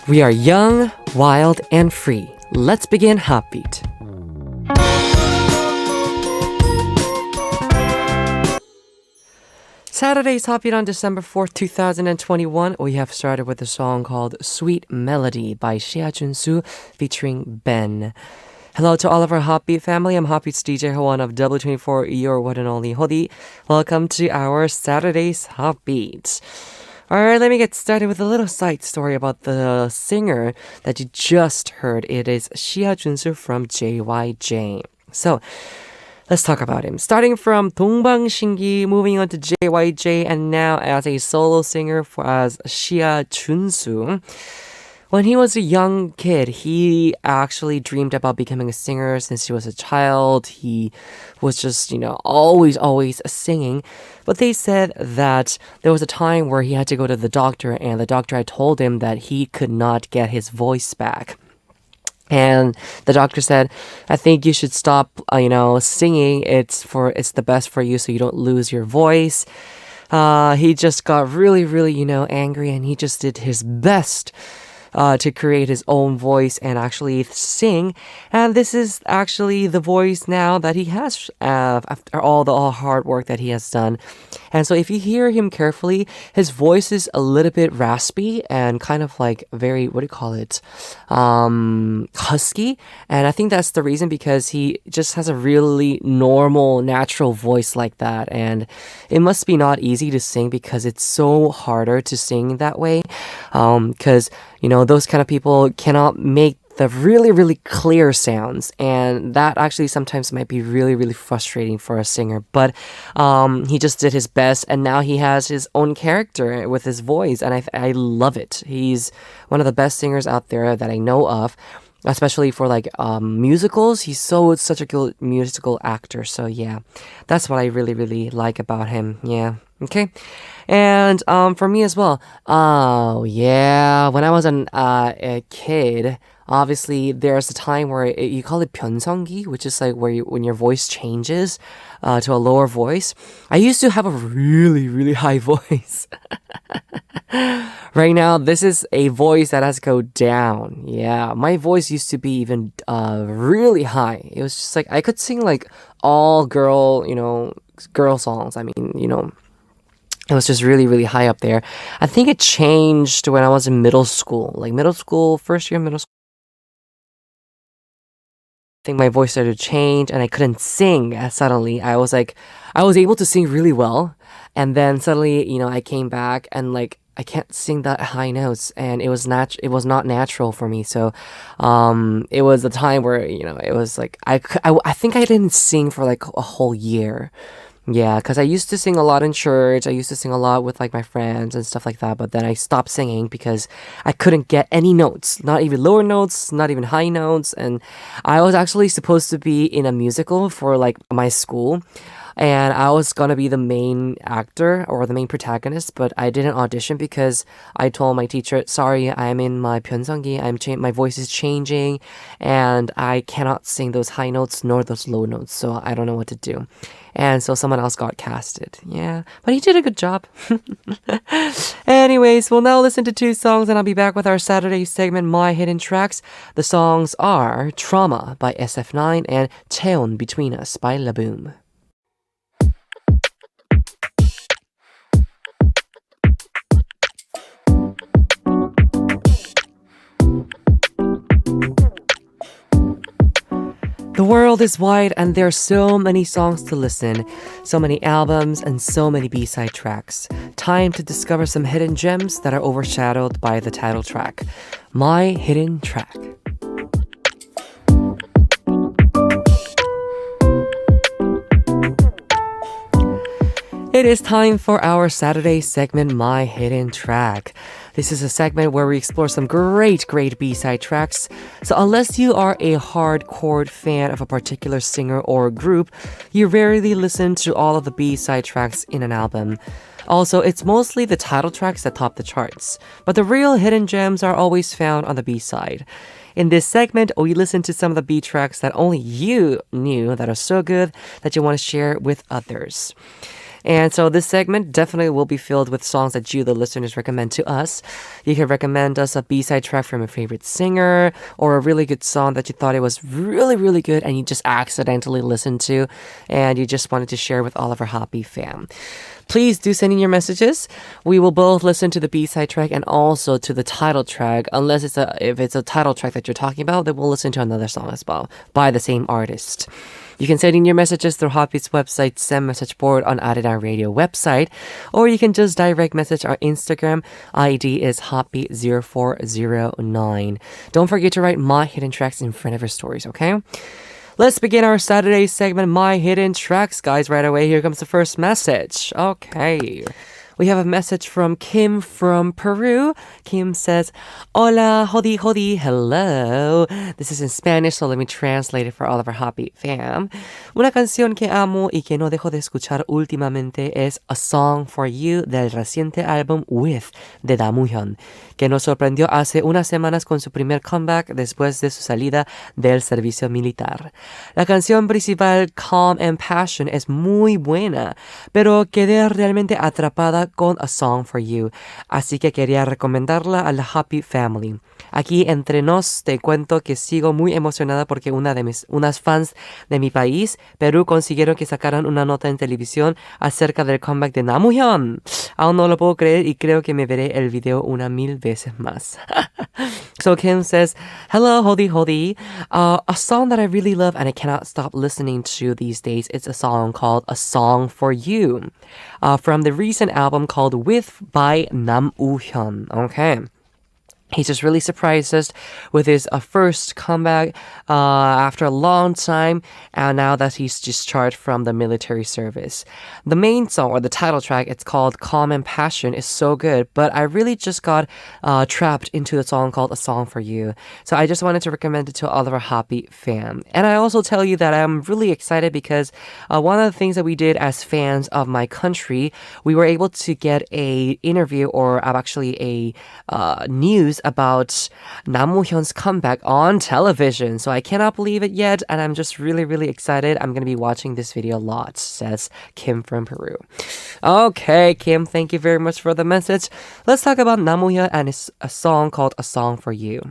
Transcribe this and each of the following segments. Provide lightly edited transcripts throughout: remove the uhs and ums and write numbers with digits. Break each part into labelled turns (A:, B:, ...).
A: We are young, wild, and free. Let's begin HOTBEAT. Saturday's HOTBEAT on December 4th, 2021. We have started with a song called Sweet Melody by Xia Junsu featuring Ben. Hello to all of our HOTBEAT family. I'm HOTBEAT's DJ Hoan of W24, your one and only Hodi. Welcome to our Saturday's HOTBEAT. Alright, let me get started with a little side story about the singer that you just heard. It is Xia Junsu from JYJ. So, let's talk about him. Starting from 동방신기, moving on to JYJ, and now as a solo singer as Xia Junsu. When he was a young kid, he actually dreamed about becoming a singer since he was a child. He was just, always singing. But they said that there was a time where he had to go to the doctor, and the doctor had told him that he could not get his voice back. And the doctor said, I think you should stop, singing. It's the best for you so you don't lose your voice. He just got really, angry, and he just did his best to create his own voice and actually sing. And this is actually the voice now that he has after all the hard work that he has done. And so if you hear him carefully, his voice is a little bit raspy and kind of like very, husky. And I think that's the reason, because he just has a really normal, natural voice like that. And it must be not easy to sing because it's so harder to sing that way. Because those kind of people cannot make the really clear sounds, and that actually sometimes might be really frustrating for a singer. But he just did his best, and now he has his own character with his voice, and I love it. He's one of the best singers out there that I know of, especially for musicals. He's such a good musical actor. So yeah, that's what I really like about him. Yeah. Okay. And for me as well, when I was a kid, obviously there's a time where you call it 변성기, which is like when your voice changes to a lower voice. I used to have a really high voice. Right now, this is a voice that has to go down. Yeah, my voice used to be even really high. It was just like I could sing like all girl songs. I mean, it was just really high up there. I think it changed when I was in middle school. First year of middle school. I think my voice started to change and I couldn't sing suddenly. I was able to sing really well. And then suddenly, I came back and I can't sing that high notes, and it was not natural for me. So, it was a time where, it was like, I think I didn't sing for like a whole year. Yeah, because I used to sing a lot in church. I used to sing a lot with my friends and stuff like that. But then I stopped singing because I couldn't get any notes, not even lower notes, not even high notes. And I was actually supposed to be in a musical for my school. And I was gonna be the main actor or the main protagonist, but I didn't audition because I told my teacher, sorry, I'm in my 변성기, my voice is changing, and I cannot sing those high notes nor those low notes, so I don't know what to do. And so someone else got casted. Yeah, but he did a good job. Anyways, we'll now listen to two songs, and I'll be back with our Saturday segment, My Hidden Tracks. The songs are Trauma by SF9 and Cheon Between Us by Laboom. The world is wide and there are so many songs to listen, so many albums and so many B-side tracks. Time to discover some hidden gems that are overshadowed by the title track. My Hidden Track. It is time for our Saturday segment, My Hidden Track. This is a segment where we explore some great B-side tracks. So unless you are a hardcore fan of a particular singer or group, you rarely listen to all of the B-side tracks in an album. Also, it's mostly the title tracks that top the charts. But the real hidden gems are always found on the B-side. In this segment, we listen to some of the B tracks that only you knew that are so good that you want to share with others. And so this segment definitely will be filled with songs that you, the listeners, recommend to us. You can recommend us a B-side track from a favorite singer or a really good song that you thought it was really, really good and you just accidentally listened to and you just wanted to share with all of our Hoppy fam. Please do send in your messages. We will both listen to the B-side track and also to the title track. Unless if it's a title track that you're talking about, then we'll listen to another song as well by the same artist. You can send in your messages through HOTBEAT's website, send message board on Arirang Radio website, or you can just direct message our Instagram. ID is HOTBEAT0409. Don't forget to write My Hidden Tracks in front of your stories, okay? Let's begin our Saturday segment, My Hidden Tracks, guys, right away. Here comes the first message. Okay. We have a message from Kim from Peru. Kim says, Hola, hodi, hodi, hello. This is in Spanish, so let me translate it for all of our Hoppy fam. Una canción que amo y que no dejo de escuchar últimamente es A Song for You del reciente álbum With de Woohyun, que nos sorprendió hace unas semanas con su primer comeback después de su salida del servicio militar. La canción principal, Calm and Passion, es muy buena, pero quedé realmente atrapada con A Song for You, así que quería recomendarla a la Happy Family. Aquí entre nos te cuento que sigo muy emocionada porque unas fans de mi país, Perú, consiguieron que sacaran una nota en televisión acerca del comeback de Woohyun. Aún no lo puedo creer y creo que me veré el video 1000 veces más. So Kim says, hello, hodi hodi. A song that I really love and I cannot stop listening to these days. It's a song called A Song for You, from the recent album called With by Woohyun. Okay. He just really surprised us with his first comeback after a long time, and now that he's discharged from the military service. The main song, or the title track, it's called Calm and Passion, is so good, but I really just got trapped into the song called A Song for You. So I just wanted to recommend it to all of our Hoppy fam. And I also tell you that I'm really excited because one of the things that we did as fans of my country, we were able to get a interview, or actually a news about Woohyun's comeback on television. So I cannot believe it yet, and I'm just really, really excited. I'm going to be watching this video a lot, says Kim from Peru. Okay, Kim, thank you very much for the message. Let's talk about Woohyun and a song called A Song for You.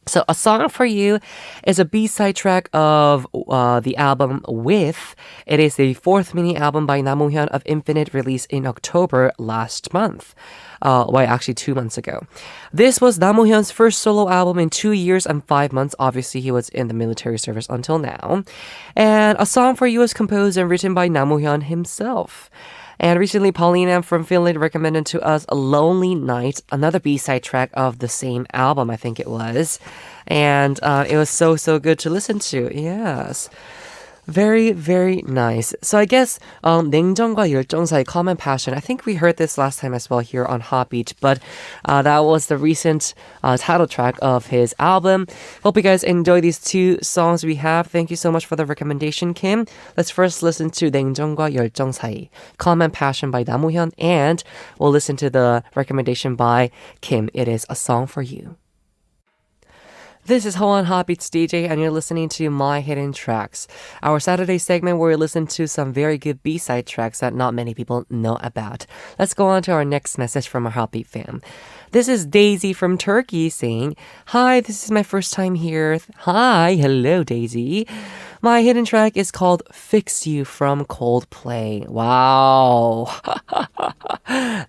A: So A Song for You is a B-side track of the album With. It is the fourth mini album by Woohyun of Infinite, released in October last month. Actually 2 months ago. This was Woohyun's first solo album in 2 years and 5 months. Obviously, he was in the military service until now. And A Song for You was composed and written by Woohyun himself. And recently, Paulina from Finland recommended to us A Lonely Night, another B-side track of the same album, I think it was. And it was so, so good to listen to. Yes. Very, very nice. So I guess 냉정과 열정 사이, Calm and Passion. I think we heard this last time as well here on HOTBEAT, but that was the recent title track of his album. Hope you guys enjoy these two songs we have. Thank you so much for the recommendation, Kim. Let's first listen to 냉정과 열정 사이, Calm and Passion by Woohyun, and we'll listen to the recommendation by Kim. It is A Song for You. This is Hoan HOTBEAT's DJ, and you're listening to My Hidden Tracks, our Saturday segment where we listen to some very good B-side tracks that not many people know about. Let's go on to our next message from our HOTBEAT fam. This is Daisy from Turkey saying, Hi, this is my first time here. Hi, hello, Daisy. My hidden track is called Fix You from Coldplay. Wow.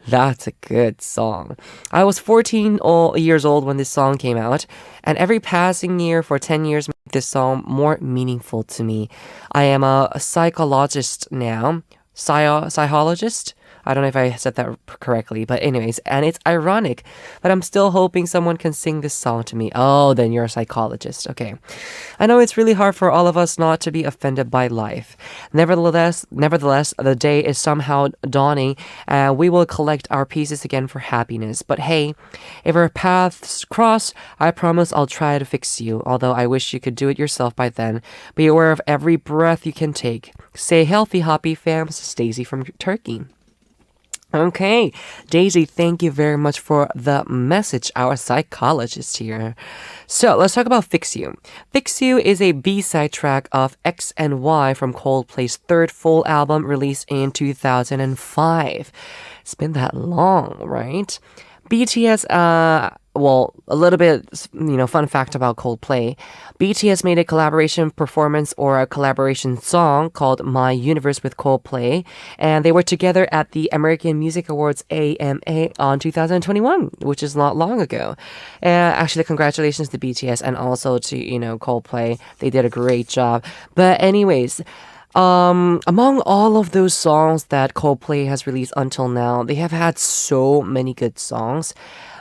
A: That's a good song. I was 14 years old when this song came out, and every passing year for 10 years made this song more meaningful to me. I am a psychologist now. Psychologist? I don't know if I said that correctly, but anyways, and it's ironic, but I'm still hoping someone can sing this song to me. Oh, then you're a psychologist. Okay. I know it's really hard for all of us not to be offended by life. Nevertheless, the day is somehow dawning, and we will collect our pieces again for happiness. But hey, if our paths cross, I promise I'll try to fix you, although I wish you could do it yourself by then. Be aware of every breath you can take. Stay healthy, Hoppy fam. This is Daisy from Turkey. Okay, Daisy, thank you very much for the message, our psychologist here. So let's talk about Fix You. Fix You is a B-side track of X and Y from Coldplay's third full album released in 2005. It's been that long, right? BTS, well, a little bit, fun fact about Coldplay. BTS made a collaboration performance or a collaboration song called My Universe with Coldplay, and they were together at the American Music Awards AMA on 2021, which is not long ago. Actually, congratulations to BTS and also to, Coldplay. They did a great job. But anyways, among all of those songs that Coldplay has released until now, they have had so many good songs.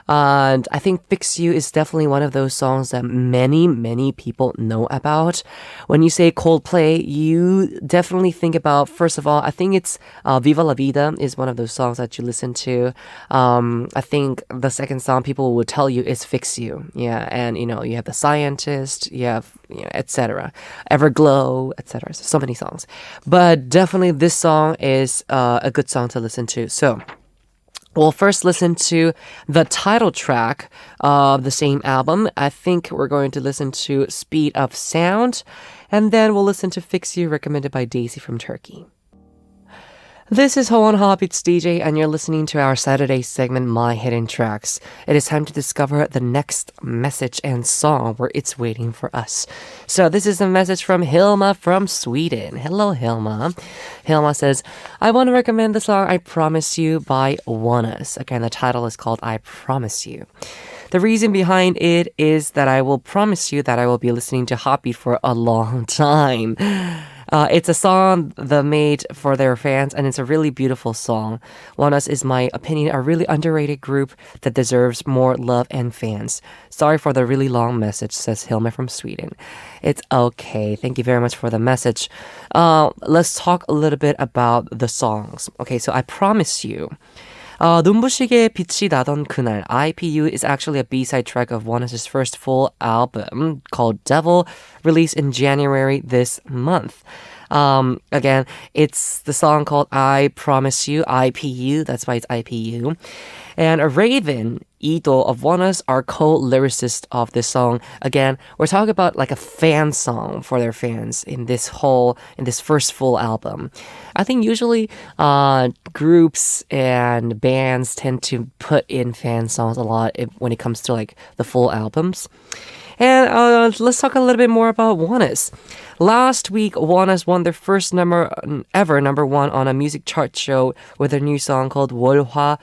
A: And I think Fix You is definitely one of those songs that many, many people know about. When you say Coldplay, you definitely think about, first of all, I think it's Viva La Vida is one of those songs that you listen to. I think the second song people will tell you is Fix You. Yeah, and you have The Scientist, you have, etc. Everglow, etc. So many songs. But definitely this song is a good song to listen to. So we'll first listen to the title track of the same album. I think we're going to listen to Speed of Sound, and then we'll listen to Fix You, recommended by Daisy from Turkey. This is Ho on HOTBEAT's DJ, and you're listening to our Saturday segment, My Hidden Tracks. It is time to discover the next message and song where it's waiting for us. So this is a message from Hilma from Sweden. Hello, Hilma. Hilma says, I want to recommend the song I Promise You by ONEUS. Again, the title is called I Promise You. The reason behind it is that I will promise you that I will be listening to HOTBEAT for a long time. It's a song they made for their fans, and it's a really beautiful song. ONEUS is, my opinion, a really underrated group that deserves more love and fans. Sorry for the really long message, says Hilma from Sweden. It's okay. Thank you very much for the message. Let's talk a little bit about the songs. Okay, so I Promise You. 눈부시게 빛이 나던 그날, I.P.U is actually a B-side track of ONEUS' first full album called Devil, released in January this month. Again, it's the song called I Promise You, I.P.U, that's why it's I.P.U. And Raven, Ito of ONEUS are co-lyricists of this song. Again, we're talking about like a fan song for their fans in this first full album. I think usually groups and bands tend to put in fan songs a lot when it comes to like the full albums. And let's talk a little bit more about ONEUS. Last week, ONEUS won their first number one on a music chart show with their new song called 월화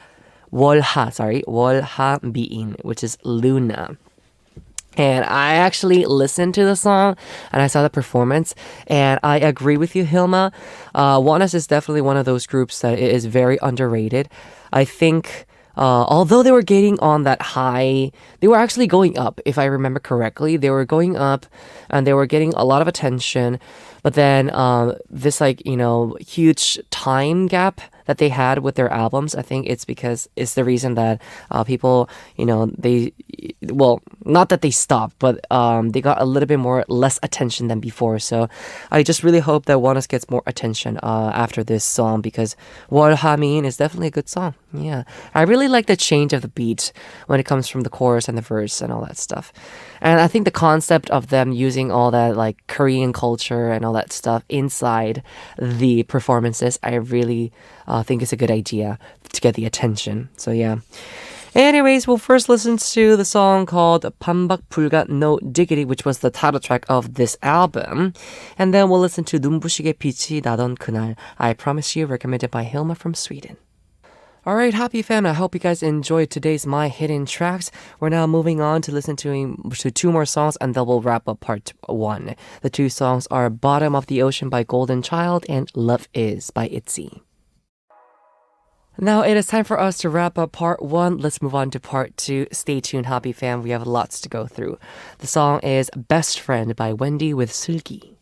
A: 미인, which is Luna. And I actually listened to the song and I saw the performance, and I agree with you, Hilma. ONEUS is definitely one of those groups that is very underrated. I think although they were getting on that high, they were actually going up, if I remember correctly. They were going up and they were getting a lot of attention. But then this huge time gap that they had with their albums, I think it's the reason that people, not that they stopped, but they got a little bit less attention than before. So I just really hope that ONEUS gets more attention after this song, because 월화 미인 is definitely a good song. Yeah, I really like the change of the beat when it comes from the chorus and the verse and all that stuff. And I think the concept of them using all that like Korean culture and all that stuff inside the performances, I really think it's a good idea to get the attention. So yeah. Anyways, we'll first listen to the song called 반박불가 No Diggity, which was the title track of this album. And then we'll listen to 눈부시게 빛이 나던 그날, I Promise You, recommended by Hilma from Sweden. Alright, happy fam, I hope you guys enjoyed today's My Hidden Tracks. We're now moving on to listen to two more songs, and then we'll wrap up part 1. The two songs are Bottom of the Ocean by Golden Child and Love Is by ITZY. Now it is time for us to wrap up part 1. Let's move on to part 2. Stay tuned, happy fam, we have lots to go through. The song is Best Friend by Wendy with 슬기.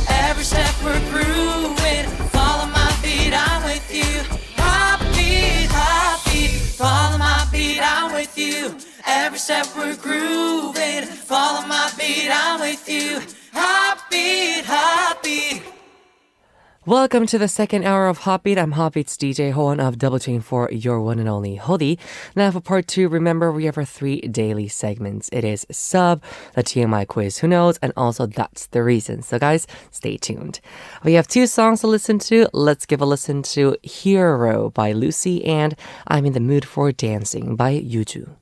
B: Every step we're growing, follow my feet, I'm with you. we're grooving. Follow my beat, I'm with you. Heartbeat, heartbeat.
A: Welcome to the second hour of Hotbeat. I'm Hotbeat's DJ Hoon of Double Chain for your one and only Hodi. Now for part 2, remember we have our 3 daily segments. It is Sub, the TMI quiz, Who Knows, and also That's the Reason. So guys, stay tuned. We have 2 songs to listen to. Let's give a listen to Hero by Lucy and I'm in the Mood for Dancing by Yuju.